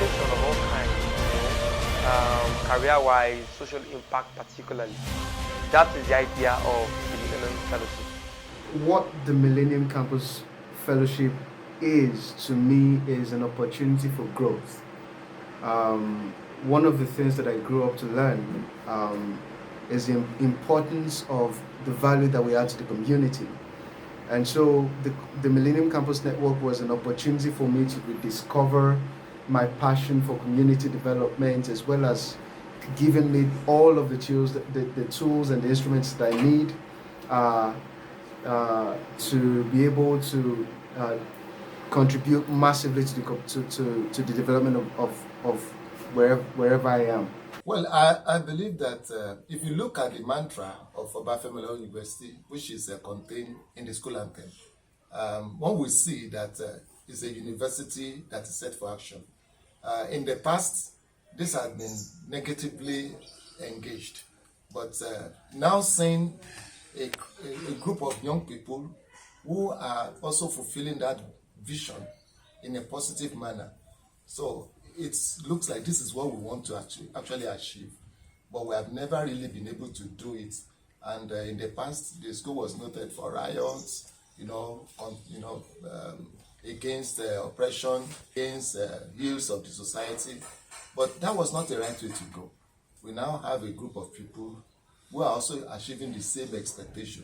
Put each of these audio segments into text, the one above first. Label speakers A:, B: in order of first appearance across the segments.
A: innovation of all kinds, career-wise, social impact particularly. That is the idea of the Millennium Fellowship.
B: What the Millennium Campus Fellowship is, to me, is an opportunity for growth. One of the things that I grew up to learn is the importance of the value that we add to the community. And so the Millennium Campus Network was an opportunity for me to rediscover my passion for community development, as well as giving me all of the tools and the instruments that I need to be able to contribute massively to the development of wherever I am.
C: Well, I believe that if you look at the mantra of Millennium University, which is contained in the school anthem, one will see that it's a university that is set for action. In the past, this had been negatively engaged, but now seeing a group of young people who are also fulfilling that vision in a positive manner. So it looks like this is what we want to actually achieve, but we have never really been able to do it. And in the past, the school was noted for riots, against oppression, against ills of the society. But that was not the right way to go. We now have a group of people who are also achieving the same expectation,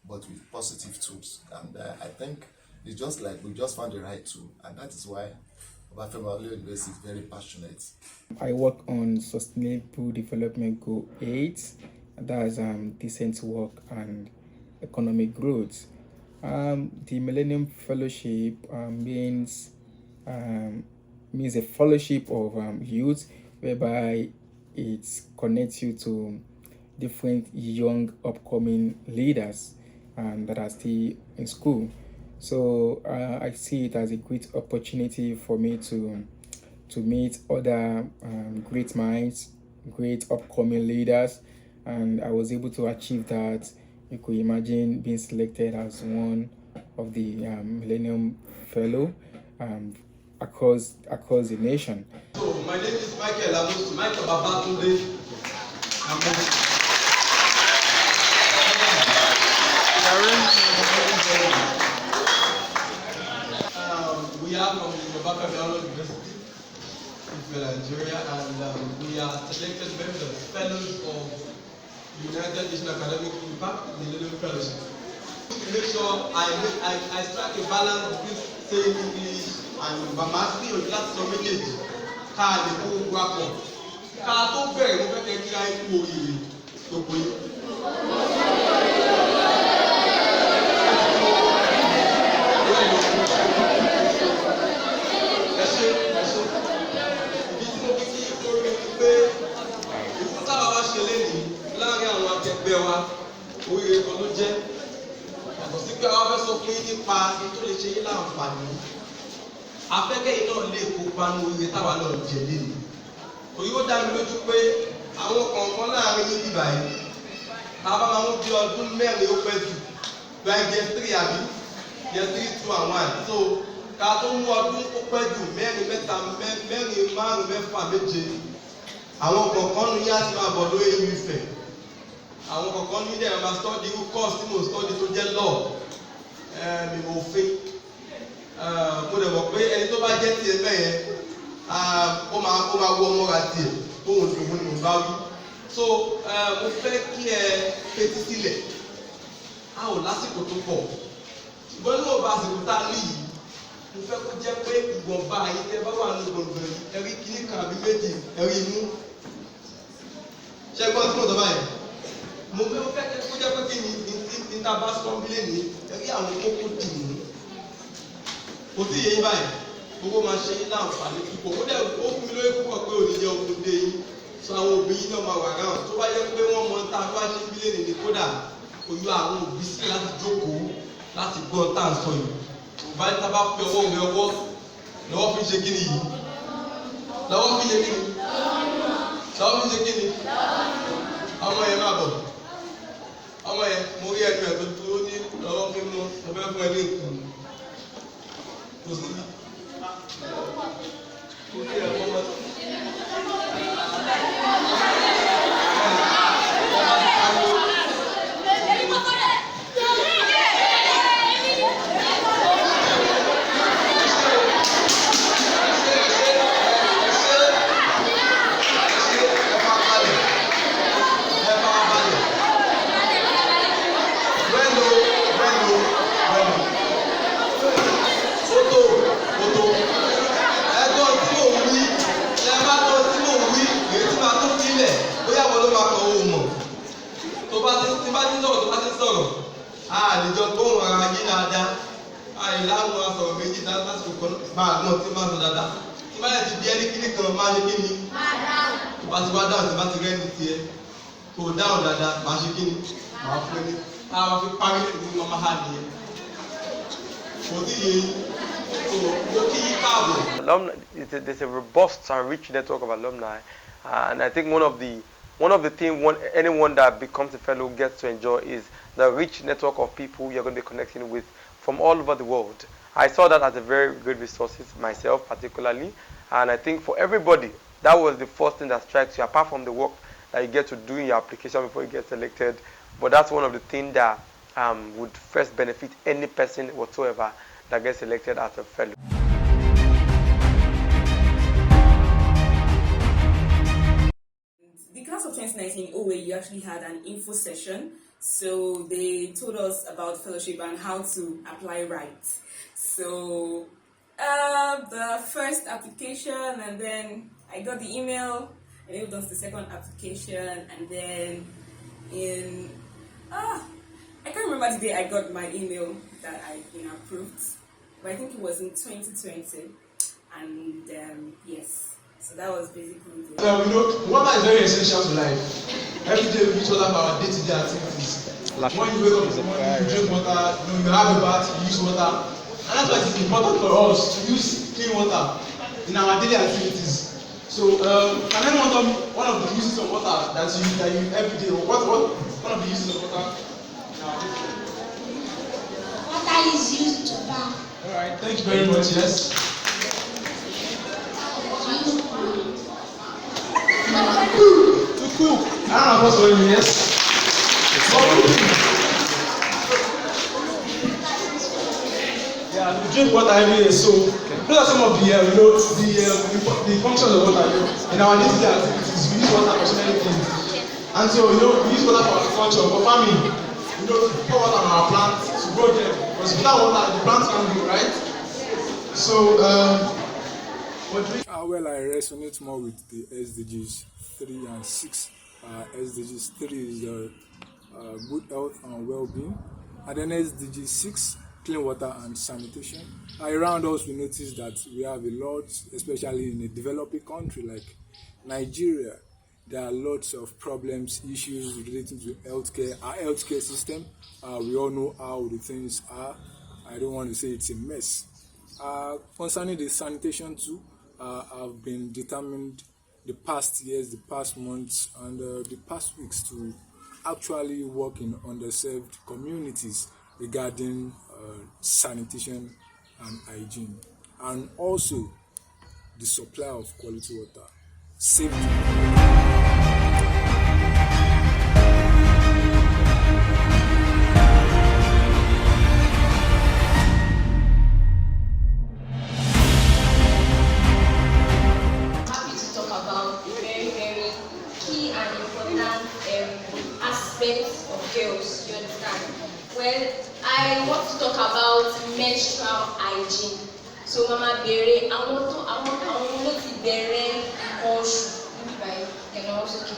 C: but with positive tools. And I think it's just like we just found the right tool, and that is why Millennium University is very passionate.
D: I work on Sustainable Development Goal 8, that's decent work and economic growth. The Millennium Fellowship means a fellowship of youth, whereby it connects you to different young upcoming leaders that are still in school. So I see it as a great opportunity for me to meet other great minds, great upcoming leaders, and I was able to achieve that. You could imagine being selected as one of the Millennium Fellow across the nation.
E: So my name is Michael Babatunde. We are from the Millennium University in Nigeria, and we are selected members as fellows of United Nations Academic Impact Millennium Fellowship. To make sure I strike a balance between saying English and Bamasi or láti sọ méjèèjì ká lè kó gbogbo akọ. Ká tó bẹ̀rẹ̀ mo fẹ́ kẹ́ kí ayé kú oríire gbogbo yìí. Oríire kan ló jẹ́ yàtọ̀ sí pé àwọn fẹ́ sọ fún yín nípa tó lè ṣe yín láǹfààní afẹ́kẹ́ yìí náà lè kópa ní oríire táwa náà jẹ léni òyìn ó dá mi lójú pé àwọn kọ̀ọ̀kan láàrin yín bíbá yìí tábà máa ń bí ọdún mẹ́rin ó pẹ́ jù gba jẹ 3 àbí jẹ 3 2 and 1 so ká tó mú ọdún ó pẹ́ jù mẹ́rin mẹ́ta mẹ́rin márùn mẹ́fà méje àwọn kọ̀ọ̀kan ní yá ti máa bọ̀ lórí ewu ìfẹ́. Àwọn kọ̀ọ̀kan ní ilé ẹ̀rọ study irú course tí mo study tó jẹ́ law òfin mo dẹ̀ mọ̀ pé ẹni tó bá jẹ́ tiẹ̀ bẹ́ẹ̀ yẹn ó máa wọ ọmọra tiẹ̀ tóun lòun ni mo bá wí so mo fẹ́ kí ẹ fetí sílẹ̀ a ò lásìkò tó pọ̀ ṣùgbọ́n ní ọba àsìkò tá a rí yìí mo fẹ́ kó jẹ́ pé ìwọ̀nba yìí tẹ́ bá wà ní gbọ̀ngàn ẹ̀rí kíní kan àbí méjì ẹ̀rí imú ṣé gbọ́n tí mo sọ báyìí. Mo fẹ́ kó jẹ́ pé kí ni ta bá sọ bílẹ̀ ní ẹ̀rí àwọn kókó dì mú. Kò sí yẹn báyìí, gbogbo máa ṣe yín láǹfààní púpọ̀. Ó dẹ̀ ó fún mi lórí púpọ̀ pé òní jẹ́ ogun dé yín. Sọ àwọn òbí yín náà máa wà ráhùn. Tó bá yẹ pé wọ́n mọ ta bá ṣe bílẹ̀ ní kódà oyún àwọn òbí sí láti jókòó láti gbọ́ tá à ń sọ yìí. Bá ní ta bá fi ọwọ́ mi ọwọ́ lọ́wọ́ fi ṣe kí ni yìí? Lọ́wọ́ fi ṣe kí ni? Lọ́wọ́ fi ṣe kí ni? Ọmọ yẹn máa bọ̀. Ọmọ yẹn mo rí ẹnu ẹ̀ tó dúró ní lọ́wọ́ fi mú ọbẹ̀ fún ẹ ní ìkùn tó sí
A: Alumni, there's a robust and rich network of alumni, and I think one of the things anyone that becomes a fellow gets to enjoy is the rich network of people you're going to be connecting with from all over the world. I saw that as a very good resource myself, particularly, and I think for everybody, that was the first thing that strikes you, apart from the work that you get to do in your application before you get selected. But that's one of the things that would first benefit any person whatsoever that gets selected as a fellow.
F: The class of 2019 OAU actually had an info session, so they told us about fellowship and how to apply right. So the first application, and then I got the email, and it was the second application, and then I can't remember the day I got my email that I've been approved, but I think it was in 2020, and yes. So that was basically the
E: water is very essential to life. Every day we use water for our day-to-day activities. When you wake up in the morning, you drink water, you have a bath, you use water. And that's why it's important for us to use clean water in our daily activities. So can anyone tell me one of the uses of water that you every day, or what one of the uses of water in our daily life?
G: Water is used to bath.
E: Alright, thank you very much, yes. To cook. I don't know what's going on, yes. Yeah, we drink water every day, so those are some of the the functions of water. In our day-to-day activities, we use water for so many things. And so, we use water for agriculture, for farming. We pour water on our plants to grow them. Because without water, the plants can't grow, right? So,
H: well, I resonate more with the SDGs 3 and 6. SDGs 3 is good health and well-being, and then SDG 6, clean water and sanitation. Around us, we notice that we have a lot, especially in a developing country like Nigeria. There are lots of problems, issues relating to healthcare. Our healthcare system, we all know how the things are. I don't want to say it's a mess. Concerning the sanitation too, I've been determined the past years, the past months, and the past weeks to actually work in underserved communities regarding sanitation and hygiene, and also the supply of quality water, safety.
G: Of girls, you understand? Well, I want to talk about menstrual hygiene. So, Mama Bere, I want to bere oṣù níbi ẹ̀nà ọ̀sùn kì.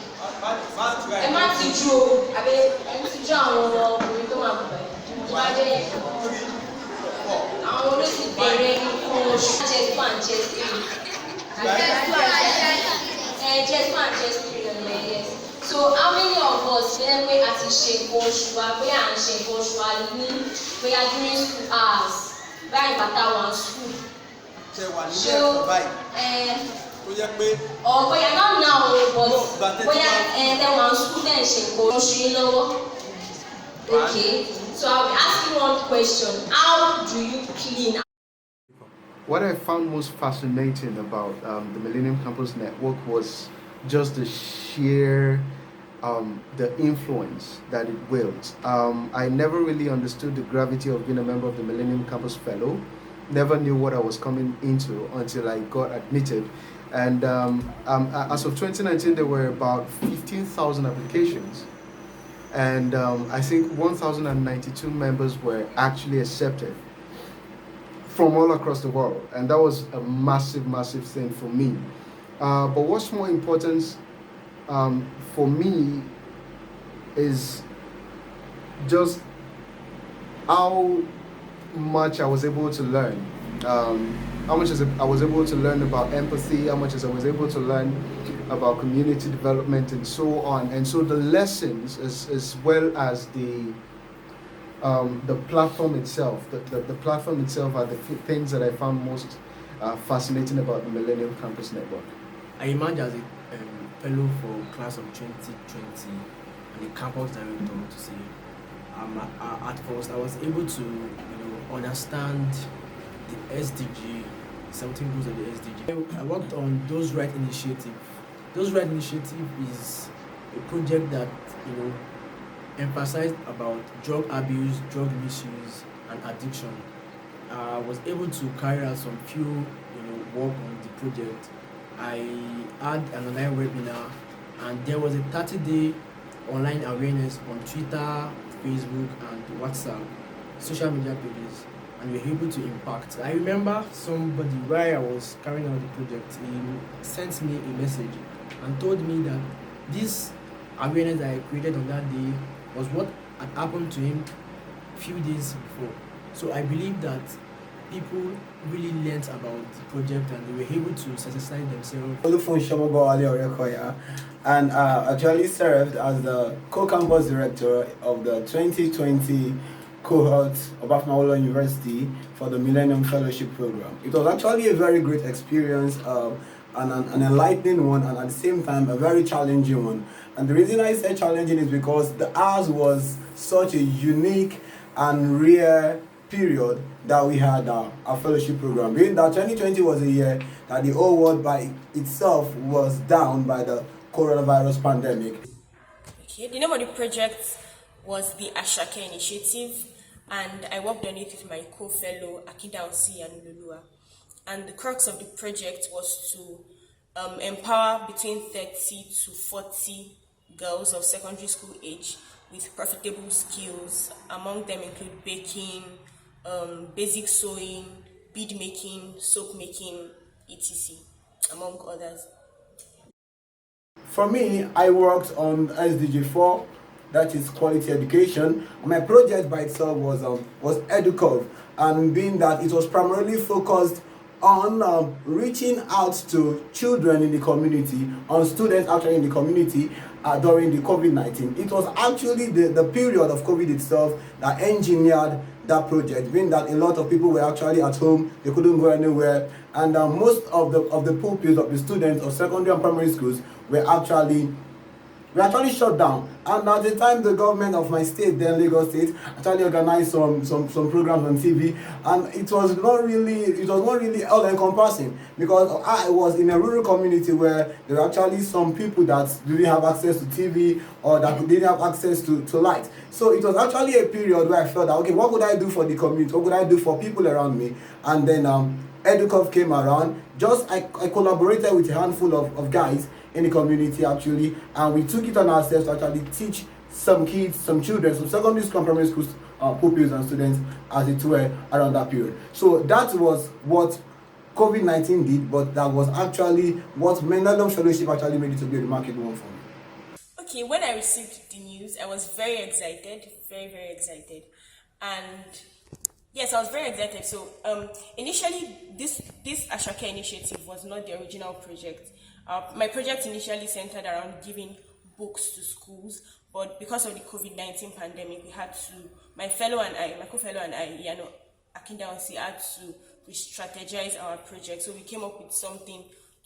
G: Ẹ má ti ju o, àbẹ ẹ ti ju àwọn ọkùnrin tó wà bùbá yìí. Tó bá jẹ́ ẹ̀kọ́. Àwọn olóòtú bẹ̀rẹ̀ nǹkan oṣù. Just 1, just 3. Just 1, just 3 yes. So how many of us then we at ṣe nǹkan oṣù wa bóyá à ń ṣe nǹkan oṣù wa ní bóyá during school hours báyìí bàtà wà school.
E: Ṣé wà ní ẹ̀kọ́ báyìí? Ó yẹ pé.
G: Or bóyá not now but bóyá then wà school then ṣe nǹkan oṣù yín lọ́wọ́. Okay, so I'll be asking one question. How do you clean?
B: what I found most fascinating about the Millennium Campus Network was just the sheer the influence that it wields. I never really understood the gravity of being a member of the Millennium Campus Fellow. Never knew what I was coming into until I got admitted. And as of 2019, there were about 15,000 applications. And I think 1,092 members were actually accepted from all across the world. And that was a massive, massive thing for me. But what's more important for me is just how much I was able to learn. How much I was able to learn about empathy, how much I was able to learn about community development and so on. And so the lessons as well as the platform itself, the platform itself are the things that I found most fascinating about the Millennium Campus Network.
I: I emerged as a fellow for class of 2020 and a campus director to say. At first, I was able to understand the SDG, 17 goals of the SDG. I worked on Those Right Initiative. Those Right Initiative is a project that emphasized about drug abuse, drug misuse, and addiction. I was able to carry out some few work on the project. I had an online webinar, and there was a 30-day online awareness on Twitter, Facebook, and WhatsApp, social media pages, and we were able to impact. I remember somebody, while I was carrying out the project, he sent me a message and told me that this awareness that I created on that day was what had happened to him a few days before. So I believe that people really learnt about the project and they were able to satisfy themselves.
J: And actually served as the co-campus director of the 2020 cohort of Afamawolo University for the Millennium Fellowship Program. It was actually a very great experience, an enlightening one, and at the same time a very challenging one. And the reason I say challenging is because the ours was such a unique and rare period that we had our fellowship program. Being that 2020 was a year that the whole world by itself was down by the coronavirus pandemic.
G: Okay, the name of the project was the Ashake Initiative, and I worked on it with my co-fellow Akidaosi and Lulua. And the crux of the project was to empower between 30 to 40 girls of secondary school age with profitable skills. Among them include baking, basic sewing, bead making, soap making, etc., among others.
J: For me, I worked on SDG 4, that is quality education. My project by itself was EduCov, and being that it was primarily focused on reaching out to children in the community, on students actually in the community during the COVID-19. It was actually the period of COVID itself that engineered that project, being that a lot of people were actually at home, they couldn't go anywhere, and most of the pupils of the students of secondary and primary schools were actually shut down. And at the time, the government of my state, then Lagos State, actually organized some programs on TV, and it was not really all encompassing, because I was in a rural community where there were actually some people that didn't have access to TV or that didn't have access to light. So it was actually a period where I felt that, okay, what could I do for the community? What could I do for people around me? And then EduCov came around. I collaborated with a handful of guys in the community actually, and we took it on ourselves to actually teach some kids, some children, some secondary school and primary school pupils and students, as it were, around that period. So that was what COVID-19 did, but that was actually what Millennium Fellowship actually made it to be a remarkable one for me.
G: Okay, when I received the news, I was very excited, very excited, and yes, I was very excited. So initially, this Ashake initiative was not the original project. My project initially centered around giving books to schools, but because of the COVID-19 pandemic, we had to, my co-fellow and I, Yano Akindaonsi, had to re-strategize our project. So we came up with something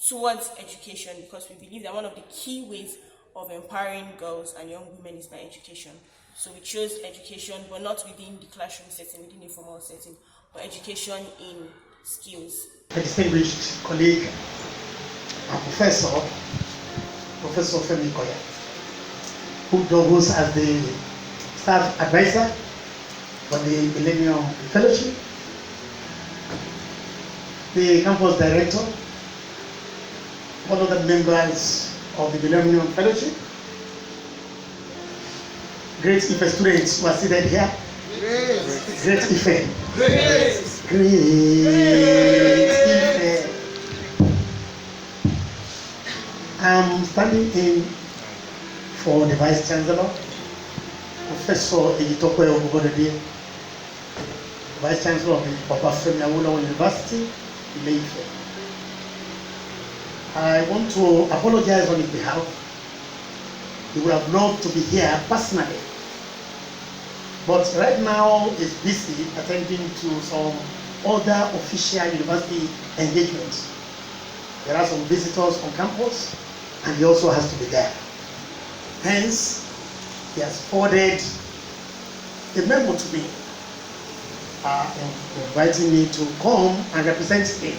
G: towards education, because we believe that one of the key ways of empowering girls and young women is by education. So we chose education, but not within the classroom setting, within a formal setting, but education in
F: skills.
K: A distinguished colleague and professor, Professor Femi Koya, who doubles as the staff advisor for the Millennium Fellowship, the campus director, one of the members of the Millennium Fellowship, great Ife students who are seated here. Great Ife. Great Ife. I'm standing in for the Vice Chancellor, Professor Ejitope Ogugodede, Vice Chancellor of the Obafemi Awolowo University, Ile-Ife. I want to apologize on his behalf. He would have loved to be here personally, but right now is busy attending to some other official university engagements. There are some visitors on campus, and he also has to be there. Hence, he has forwarded a memo to me, inviting me to come and represent him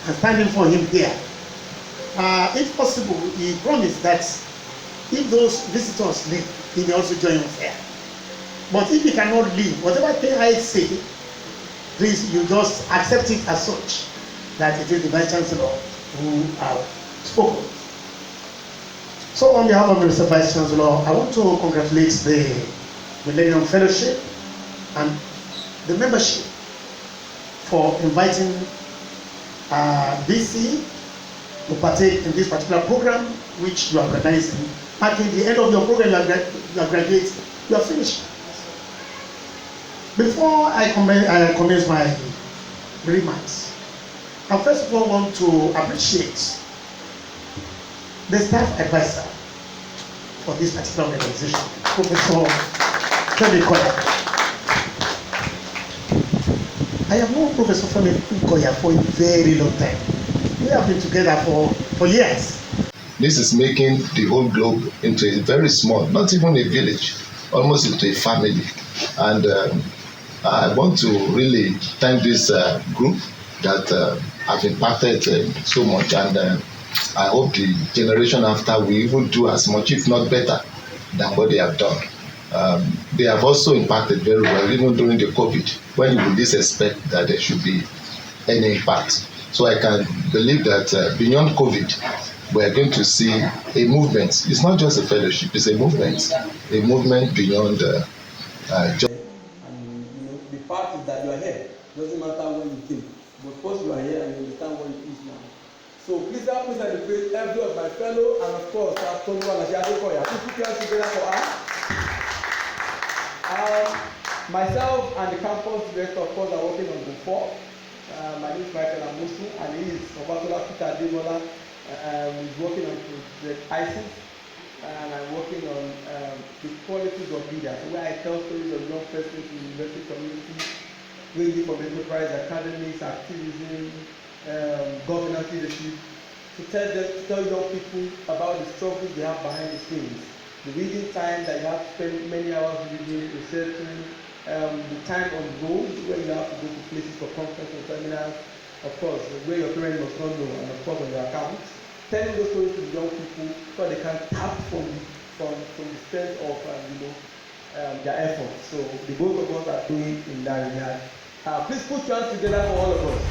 K: and stand in for him here. If possible, he promised that if those visitors leave, he may also join us here. But if he cannot leave, whatever thing I say, please, you just accept it as such, that it is the Vice Chancellor who have spoken. So on behalf of Mr. Vice Chancellor, I want to congratulate the Millennium Fellowship and the membership for inviting BC to partake in this particular program which you are organizing. At the end of your program, you are graduate, you are finished. Before I commence my remarks, I first of all want to appreciate the staff advisor for this particular organization, Professor Femi Koya. I have known Professor Femi Koya for a very long time. We have been together for years.
C: This is making the whole globe into a very small, not even a village, almost into a family. And I want to really thank this group that have impacted so much, and I hope the generation after will even do as much, if not better, than what they have done. They have also impacted very well, even during the COVID, when you would least expect that there should be any impact. So I can believe that beyond COVID, we are going to see a movement. It's not just a fellowship, it's a movement beyond just.
E: And the fact is that you are here. Doesn't matter when you came, but first you are here and you understand what it is now. So please help me celebrate every of my fellow and of course our Tolu Adekoya. Please put your hands together for us. Myself and the campus director, of course, are working on the 4. My name is Michael Amusu, and he is Obatola Peter Ademola. He's working on the ISIS, and I'm working on the qualities of leaders, where I tell stories of young persons in the university community, ranging from enterprise, academics, activism, governance leadership, to tell young people about the struggles they have behind the scenes, the reading time that you have to spend many hours reading, researching, the time on the road where you have to go to places for conference and seminars, of course, where your parents must not know, and of course on your account. Telling those stories to the young people so they can tap from the strength of their efforts. So the both of us are doing in that regard. Please put your hands together for all of us.